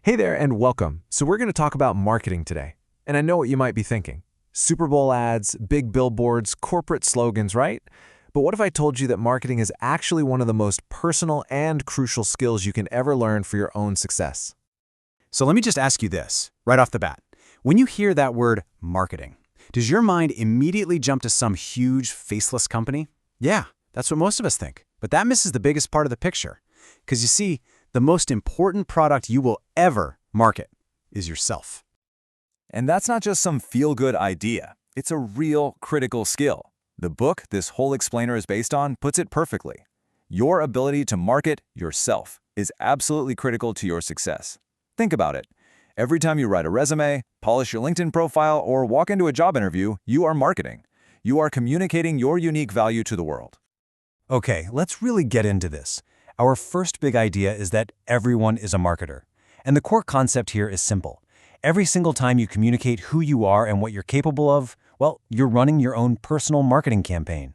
Hey there and welcome. So we're going to talk about marketing today. And I know what you might be thinking. Super Bowl ads, big billboards, corporate slogans, right? But what if I told you that marketing is actually one of the most personal and crucial skills you can ever learn for your own success? So let me just ask you this, right off the bat. When you hear that word marketing, does your mind immediately jump to some huge, faceless company? Yeah, that's what most of us think. But that misses the biggest part of the picture. Because you see, the most important product you will ever market is yourself. And that's not just some feel-good idea. It's a real critical skill. The book this whole explainer is based on puts it perfectly. Your ability to market yourself is absolutely critical to your success. Think about it. Every time you write a resume, polish your LinkedIn profile, or walk into a job interview, you are marketing. You are communicating your unique value to the world. Okay, let's really get into this. Our first big idea is that everyone is a marketer. And the core concept here is simple. Every single time you communicate who you are and what you're capable of, well, you're running your own personal marketing campaign.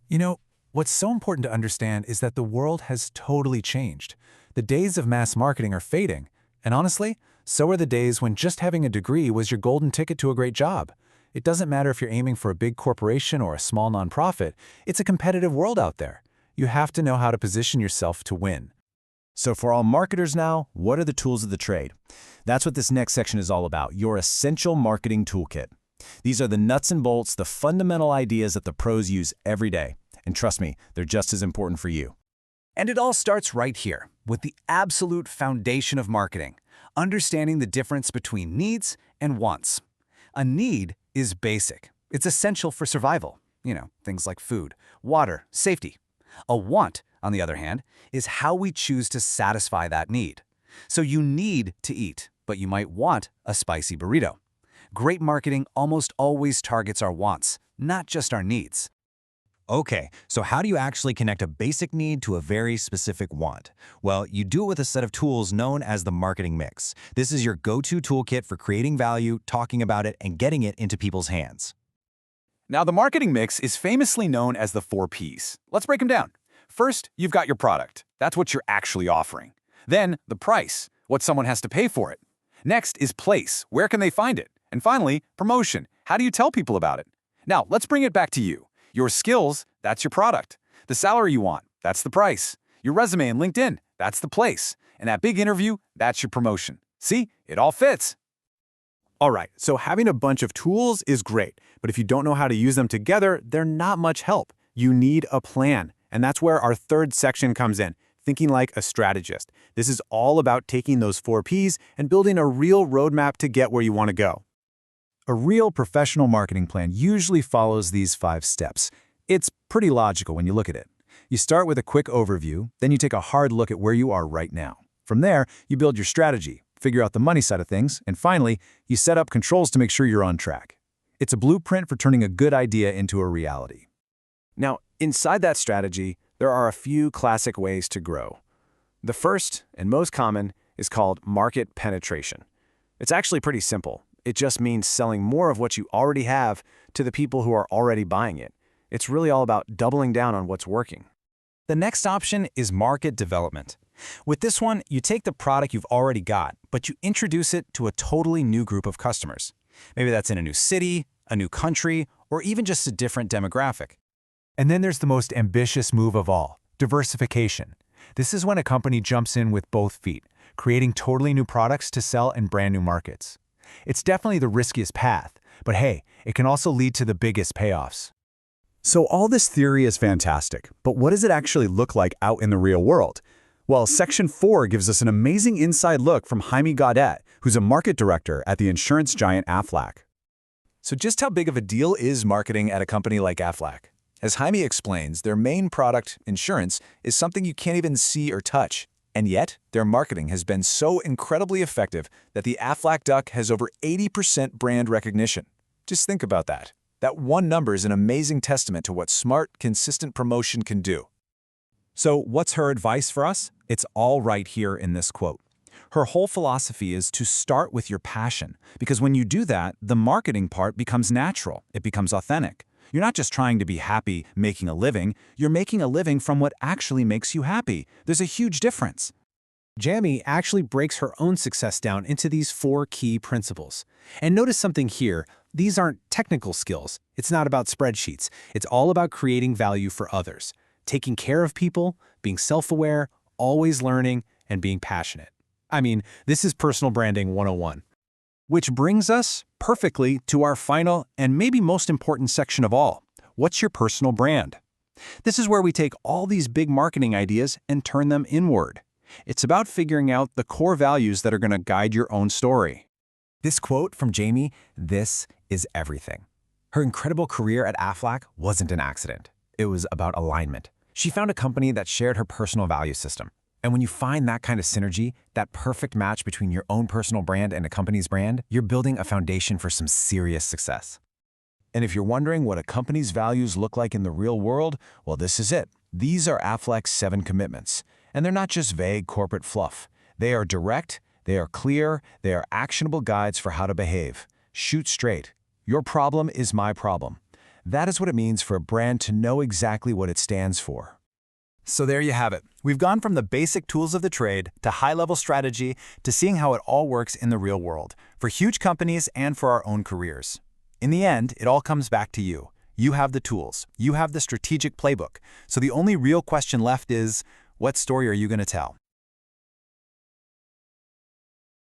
You know, what's so important to understand is that the world has totally changed. The days of mass marketing are fading. And honestly, so are the days when just having a degree was your golden ticket to a great job. It doesn't matter if you're aiming for a big corporation or a small nonprofit. It's a competitive world out there. You have to know how to position yourself to win. So for all marketers now, what are the tools of the trade? That's what this next section is all about, your essential marketing toolkit. These are the nuts and bolts, the fundamental ideas that the pros use every day. And trust me, they're just as important for you. And it all starts right here, with the absolute foundation of marketing, understanding the difference between needs and wants. A need is basic. It's essential for survival. Things like food, water, safety. A want, on the other hand, is how we choose to satisfy that need. So you need to eat, but you might want a spicy burrito. Great marketing almost always targets our wants, not just our needs. Okay, so how do you actually connect a basic need to a very specific want? Well, you do it with a set of tools known as the marketing mix. This is your go-to toolkit for creating value, talking about it, and getting it into people's hands. Now, the marketing mix is famously known as the 4 Ps. Let's break them down. First, you've got your product. That's what you're actually offering. Then, the price, what someone has to pay for it. Next is place, where can they find it? And finally, promotion, how do you tell people about it? Now, let's bring it back to you. Your skills, that's your product. The salary you want, that's the price. Your resume and LinkedIn, that's the place. And that big interview, that's your promotion. See, it all fits. All right, so having a bunch of tools is great, but if you don't know how to use them together, they're not much help. You need a plan, and that's where our third section comes in, thinking like a strategist. This is all about taking those 4 Ps and building a real roadmap to get where you want to go. A real professional marketing plan usually follows these 5 steps. It's pretty logical when you look at it. You start with a quick overview, then you take a hard look at where you are right now. From there, you build your strategy, figure out the money side of things, and finally, you set up controls to make sure you're on track. It's a blueprint for turning a good idea into a reality. Now, inside that strategy, there are a few classic ways to grow. The first, and most common, is called market penetration. It's actually pretty simple. It just means selling more of what you already have to the people who are already buying it. It's really all about doubling down on what's working. The next option is market development. With this one, you take the product you've already got, but you introduce it to a totally new group of customers. Maybe that's in a new city, a new country, or even just a different demographic. And then there's the most ambitious move of all, diversification. This is when a company jumps in with both feet, creating totally new products to sell in brand new markets. It's definitely the riskiest path, but hey, it can also lead to the biggest payoffs. So all this theory is fantastic, but what does it actually look like out in the real world? Well, Section 4 gives us an amazing inside look from Jaime Gaudet, who's a market director at the insurance giant Aflac. So just how big of a deal is marketing at a company like Aflac? As Jaime explains, their main product, insurance, is something you can't even see or touch. And yet, their marketing has been so incredibly effective that the Aflac Duck has over 80% brand recognition. Just think about that. That one number is an amazing testament to what smart, consistent promotion can do. So what's her advice for us? It's all right here in this quote. Her whole philosophy is to start with your passion, because when you do that, the marketing part becomes natural. It becomes authentic. You're not just trying to be happy making a living, you're making a living from what actually makes you happy. There's a huge difference. Jamie actually breaks her own success down into these 4 key principles. And notice something here. These aren't technical skills. It's not about spreadsheets. It's all about creating value for others, taking care of people, being self-aware, always learning, and being passionate. I mean, this is personal branding 101. Which brings us perfectly to our final and maybe most important section of all. What's your personal brand? This is where we take all these big marketing ideas and turn them inward. It's about figuring out the core values that are going to guide your own story. This quote from Jamie, "This is everything." Her incredible career at Aflac wasn't an accident. It was about alignment. She found a company that shared her personal value system. And when you find that kind of synergy, that perfect match between your own personal brand and a company's brand, you're building a foundation for some serious success. And if you're wondering what a company's values look like in the real world, well, this is it. These are Aflac's 7 commitments. And they're not just vague corporate fluff. They are direct, they are clear, they are actionable guides for how to behave. Shoot straight. Your problem is my problem. That is what it means for a brand to know exactly what it stands for. So there you have it. We've gone from the basic tools of the trade to high-level strategy to seeing how it all works in the real world, for huge companies and for our own careers. In the end, it all comes back to you. You have the tools. You have the strategic playbook. So the only real question left is, what story are you going to tell?